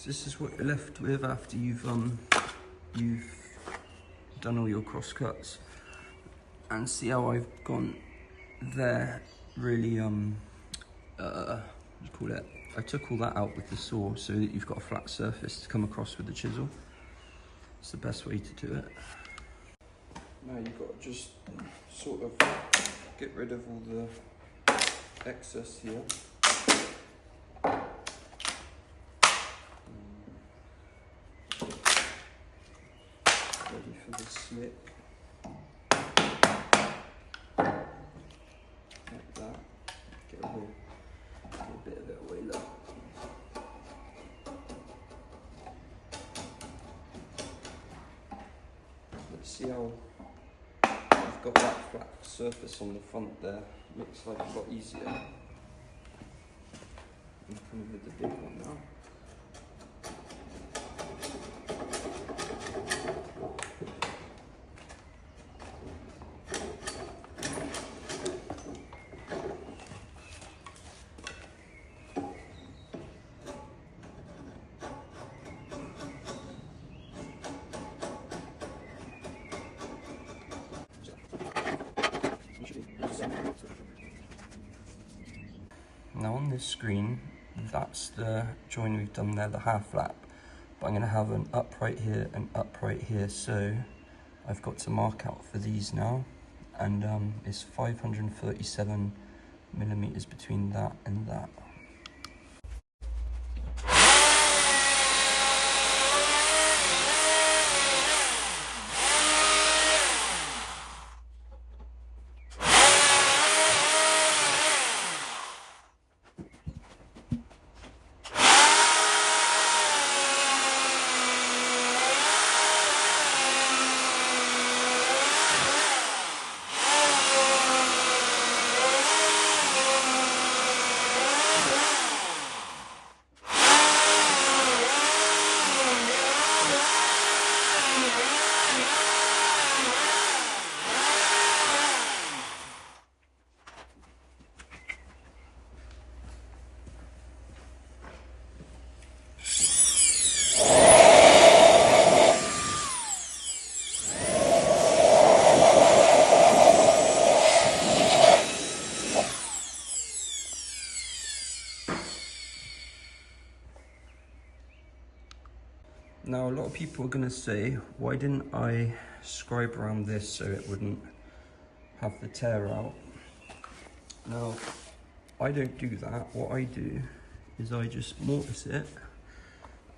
This is what you're left with after you've done all your cross cuts. And see how I've gone there, really what do you call it? I took all that out with the saw so that you've got a flat surface to come across with the chisel. It's the best way to do it. Now you've got to just sort of get rid of all the excess here. Ready for the slick. Like that. Get a bit of it away, look. Let's see how I've got that flat surface on the front there. Makes life a lot easier. I'm coming with the big one now. Now on this screen, that's the join we've done there, the half lap. But I'm going to have an upright here and upright here, so I've got to mark out for these now. And it's 537 millimeters between that and that. Now a lot of people are going to say, why didn't I scribe around this so it wouldn't have the tear out? Now, I don't do that. What I do is I just mortise it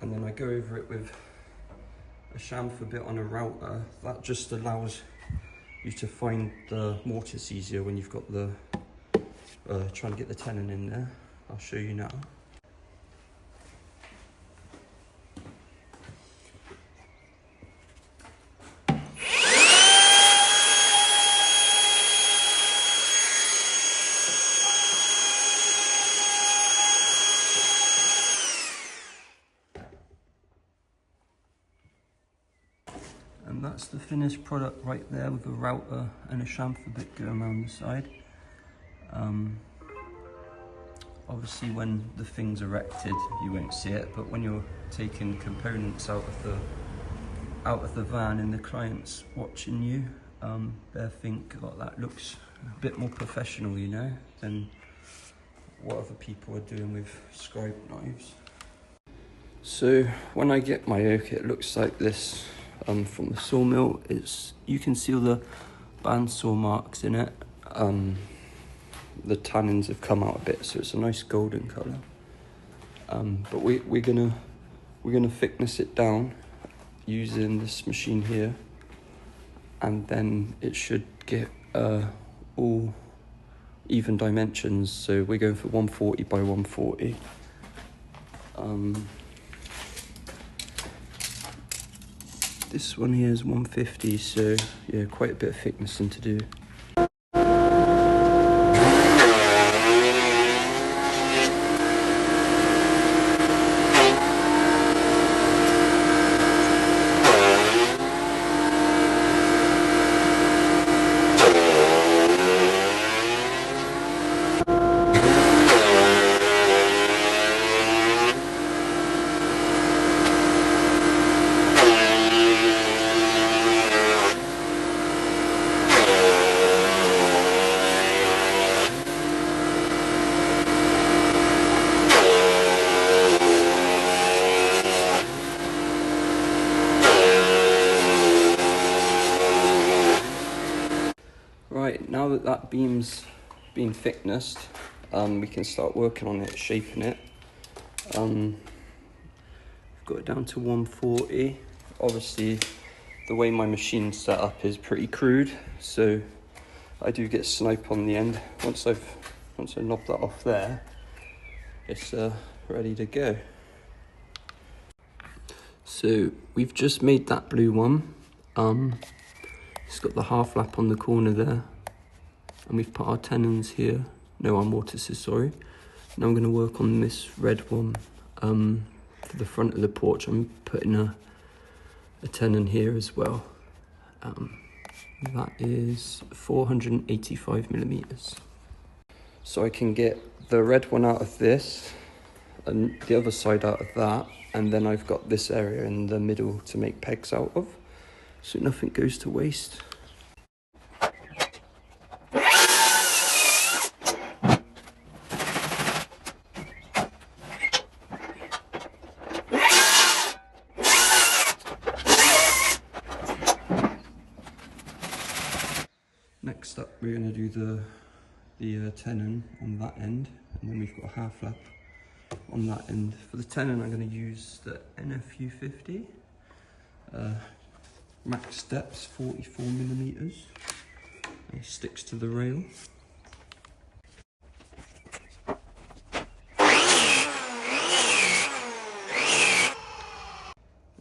and then I go over it with a chamfer bit on a router. That just allows you to find the mortise easier when you've got the, trying to get the tenon in there. I'll show you now. And that's the finished product right there with a router and a chamfer bit going around the side. Obviously when the thing's erected you won't see it, but when you're taking components out of the van and the client's watching you, they'll think, oh, that looks a bit more professional, you know, than what other people are doing with scribe knives. So when I get my oak, it looks like this. From the sawmill, you can see all the bandsaw marks in it. The tannins have come out a bit, so it's a nice golden colour. But we're gonna thickness it down using this machine here, and then it should get all even dimensions. So we're going for 140 by 140. This one here is 150, so yeah, quite a bit of thicknessing to do. Right, now that that beam's been thicknessed, we can start working on it, shaping it. I've got it down to 140. Obviously, the way my machine's set up is pretty crude, so I do get snipe on the end. Once I knob that off there, it's ready to go. So we've just made that blue one. It's got the half lap on the corner there, and we've put our tenons here. No, our mortises, sorry. Now I'm going to work on this red one for the front of the porch. I'm putting a tenon here as well. That is 485 millimeters. So I can get the red one out of this and the other side out of that, and then I've got this area in the middle to make pegs out of, so nothing goes to waste. Next up, we're going to do the tenon on that end, and then we've got a half lap on that end. For the tenon, I'm going to use the NFU 50, max depth 44 millimeters. It sticks to the rail.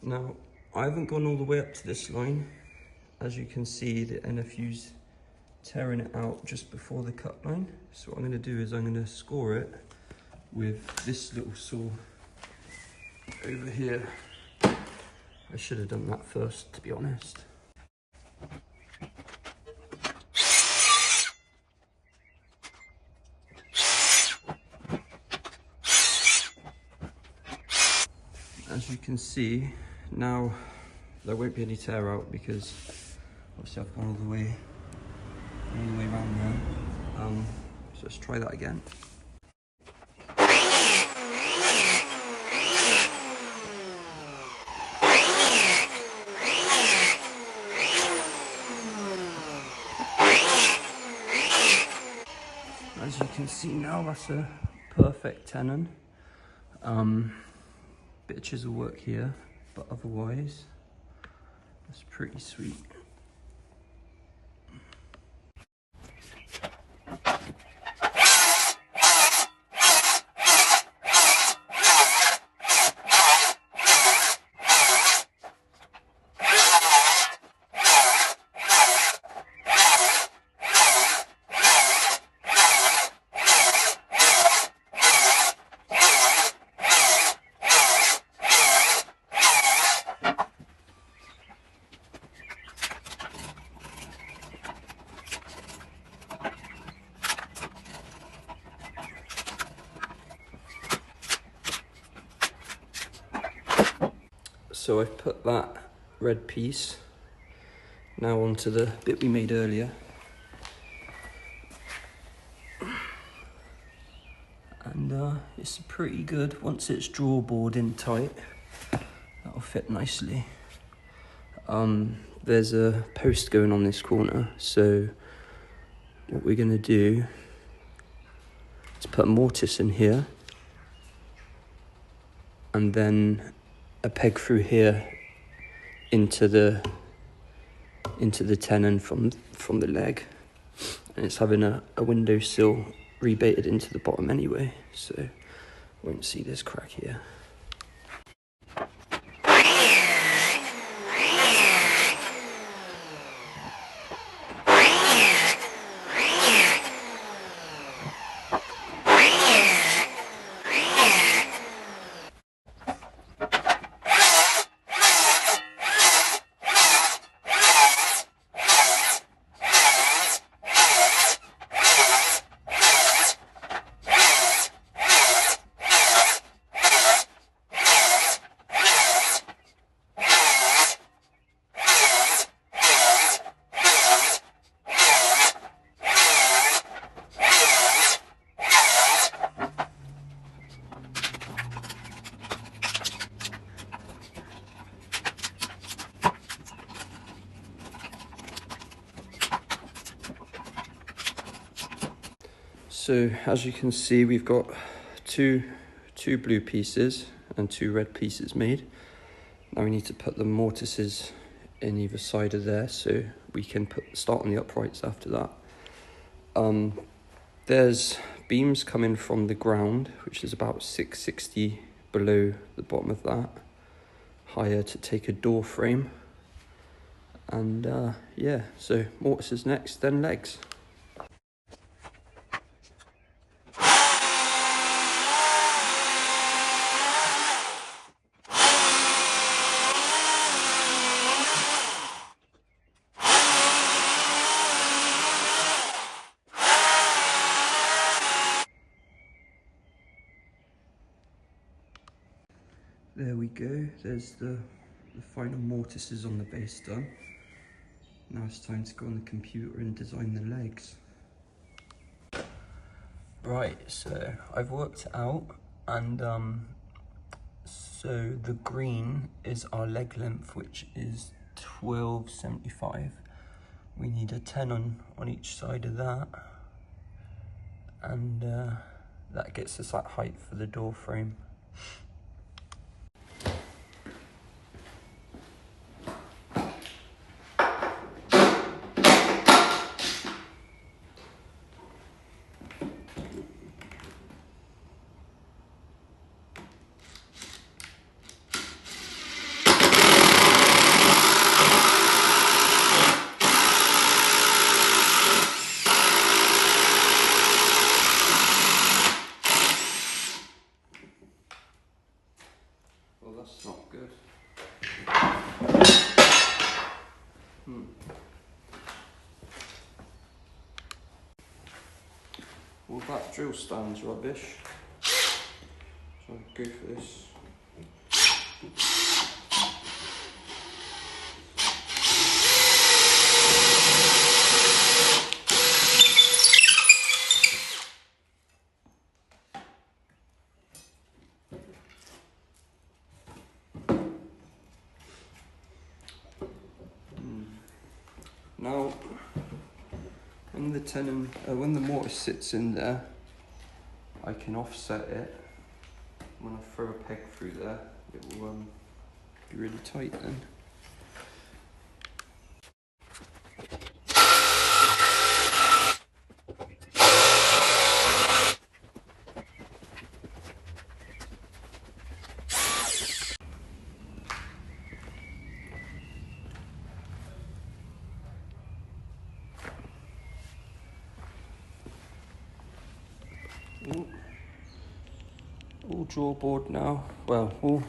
Now, I haven't gone all the way up to this line. As you can see, the NFU's tearing it out just before the cut line. So what I'm going to do is I'm going to score it with this little saw over here. I should have done that first, to be honest. As you can see, now there won't be any tear out because obviously I've gone all the way around there. So let's try that again. As you can see now, that's a perfect tenon. Bit of chisel work here, but otherwise, that's pretty sweet. So I've put that red piece now onto the bit we made earlier. And it's pretty good. Once it's drawboard in tight, that'll fit nicely. There's a post going on this corner, so what we're going to do is put a mortise in here and then a peg through here into the tenon from the leg, and it's having a windowsill rebaited into the bottom anyway, so won't see this crack here. So as you can see, we've got two blue pieces and 2 red pieces made. Now we need to put the mortises in either side of there so we can start on the uprights after that. There's beams coming from the ground, which is about 660 below the bottom of that, higher to take a door frame. And yeah, so mortises next, then legs. There we go, there's the final mortises on the base done. Now it's time to go on the computer and design the legs. Right, so I've worked it out, and so the green is our leg length, which is 12.75. We need a 10 on each side of that, and that gets us that height for the door frame. Well, that's not good. Well, that drill stand's rubbish, so I'll go for this. Now, when the mortise sits in there, I can offset it. When I throw a peg through there, it will be really tight then. All drawboard now. Well, all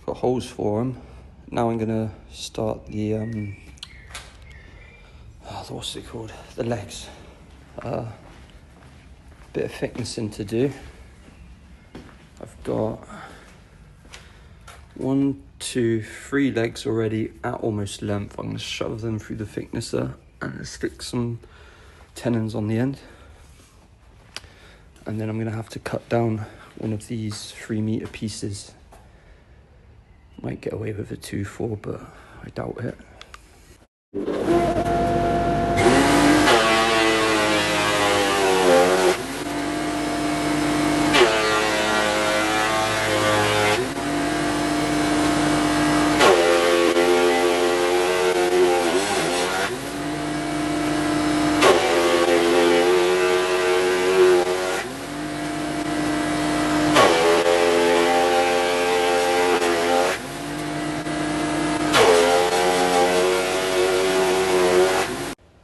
got holes for them. Now I'm gonna start the what's it called? The legs. Bit of thicknessing to do. I've got 1, 2, 3 legs already at almost length. I'm gonna shove them through the thicknesser and stick some tenons on the end. And then I'm gonna have to cut down one of these 3-meter pieces. Might get away with a 2-4, but I doubt it.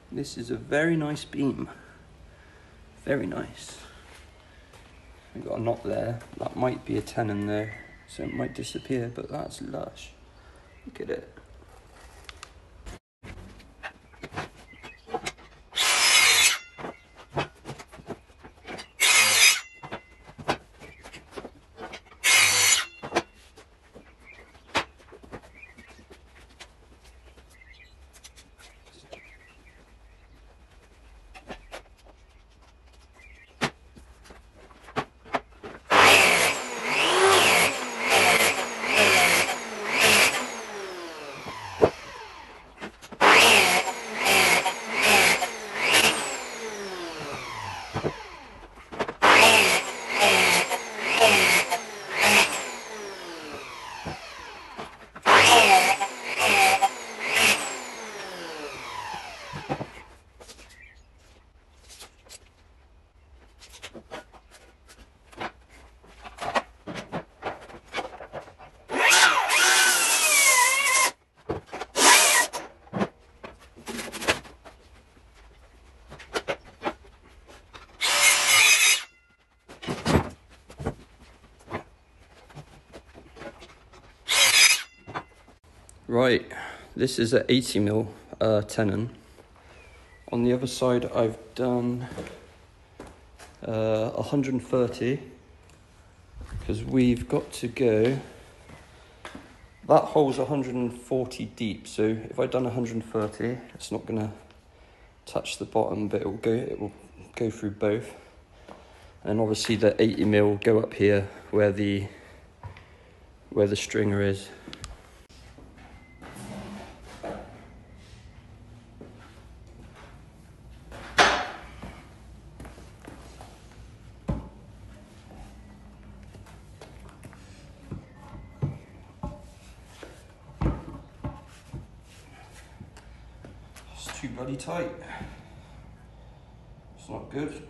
This is a very nice beam, very nice. I've got a knot there, that might be a tenon there, so it might disappear, but that's lush. Look at it. Right, this is an 80mm tenon. On the other side I've done 130, because we've got to go, that hole's 140 deep, so if I'd done 130, it's not going to touch the bottom, but it will go through both. And obviously the 80mm will go up here where the stringer is. It's too bloody tight. It's not good.